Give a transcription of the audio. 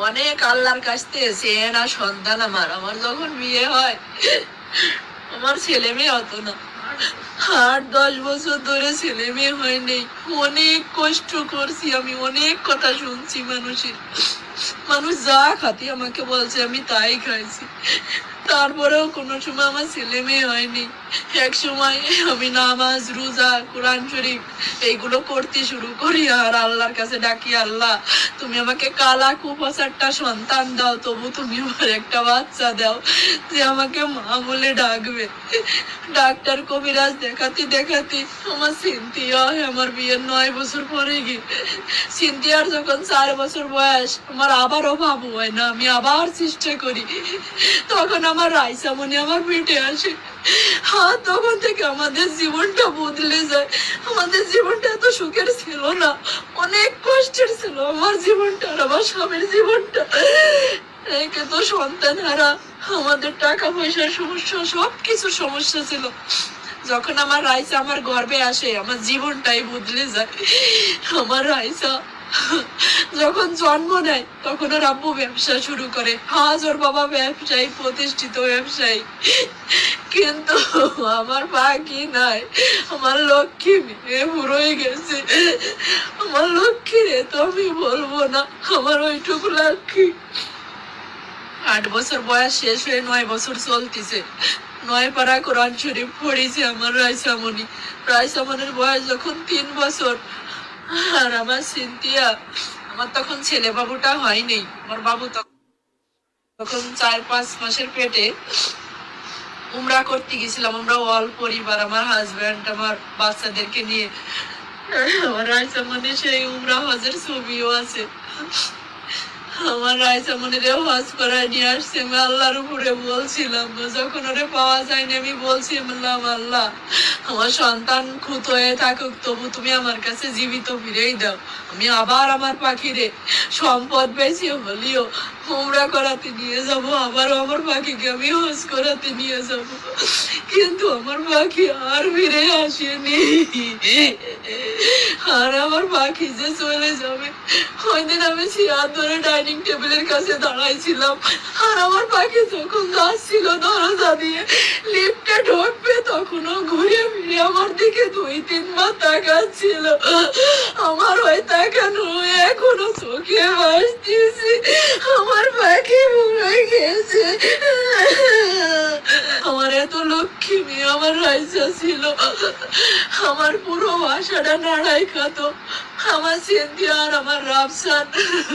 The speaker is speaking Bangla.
অনেক আল্লাহর কাছ থেকে চেয়ে না সন্তান। আমার যখন বিয়ে হয় আমার ছেলে মেয়ে হতো না। 8-10 বছর ধরে ছেলে মেয়ে হয়নি। অনেক কষ্ট করছি আমি, অনেক কথা শুনছি মানুষের। মানুষ যা খাতি আমাকে বলছে আমি তাই খাইছি, তারপরেও কোনো সময় আমার ছেলে মেয়ে হয়নি। এক সময় আমি নামাজ রোজা কোরআন শরীফ এইগুলো করতে শুরু করি আর আল্লাহর কাছে ডাকি, আল্লাহ তুমি আমাকে কালা কুপাচারটা সন্তান দাও, তবু তুমি আমার একটা বাচ্চা দাও যে আমাকে মা বলে ডাকবে। ডাক্তার কবিরাজ দেখাতে দেখাতে আমার সিনথিয়া আমার বিয়ের 9 বছর পরে গিয়ে, সিনথিয়ার যখন 4 বছর বয়স আমার আবারও বাবু হয় না, আমি আবার চেষ্টা করি, তখন আমার রাইসামণি আমার পেটে আসে। হ্যাঁ, তখন থেকে আমাদের জীবনটা বদলে যায়। আমাদের জীবনটা এত সুখের ছিল না, অনেক কষ্টের ছিল আমার জীবনটা আর আমার স্বামীর জীবনটা। একে তো সন্তান হারা, আমাদের টাকা পয়সার সমস্যা, সবকিছু সমস্যা ছিল। যখন আমার রাইসা আমার গর্ভে আসে আমার জীবনটাই বদলে যায়। আমার রাইসা যখন জন্ম নেয় তখন ওর আব্বু ব্যবসা শুরু করে। আজ ওর বাবা ব্যবসায়ী, প্রতিষ্ঠিত ব্যবসায়ী, কিন্তু আমার বাকি নাই। আমার লক্ষ্মী মেয়ে বুড়োই গেছে। আমার লক্ষ্মী রে তো আমি বলবো না, আমার ওইটুকু লক্ষ্মী। 8 বছর বয়স শেষ হয়ে 9 বছর চলতেছে। 9 পারা কোরআন শরীফ পড়েছে আমার রাইসামণি। রাইসামণির বয়স যখন 3 বছর আর আমার সিনথিয়া, আমার তখন ছেলে বাবুটা হয়নি। আমার বাবু তখন 4-5 মাসের পেটে। উমরা করতে গেছিলাম আমরা অল পরিবার, আমার হাজবেন্ড আমার বাচ্চাদেরকে নিয়ে। আমার রাইসামণি সেই উমরা হজের ছবিও আছে। আমার রাইসামণিরে হজ করায় নিয়ে আসছে। আমি আল্লাহর উপরে বলছিলাম, যখন ওরে পাওয়া যায়নি আমি বলছিলাম, আল্লাহ আমার সন্তান খুঁত হয়ে থাকুক, তবু তুমি আমার কাছে জীবিত ফিরেই দাও। আমি আবার আমার পাখিরে সম্পদ বেশি হলেও উমরা করাতে নিয়ে যাব, আবারও আমার পাখিকে আমি হজ করাতে নিয়ে যাব। কিন্তু আমার পাখি আর ফিরে আসেনি। আর আমার পাখি যে চলে যাবে, ওই দিন আমি চেয়ার ধরে ডাইনিং টেবিলের কাছে দাঁড়াইছিলাম আর আমার পাখি যখন যাচ্ছিল দরজা দিয়ে লিফটে ঢুকবে তখনও ঘুরে ফিরে আমার দিকে 2-3 বার তাকাচ্ছিল। আমার ওই তাকানো এখনো চোখে ভাসতেছে। আমার পাখি মরে গেছে। আমার এত লক্ষ্মী মেয়ে আমার রাইসা ছিল, আমার পুরো বাসাটা নাড়াই খাতো। আমার সিনথিয়া আর আমার রাফসান।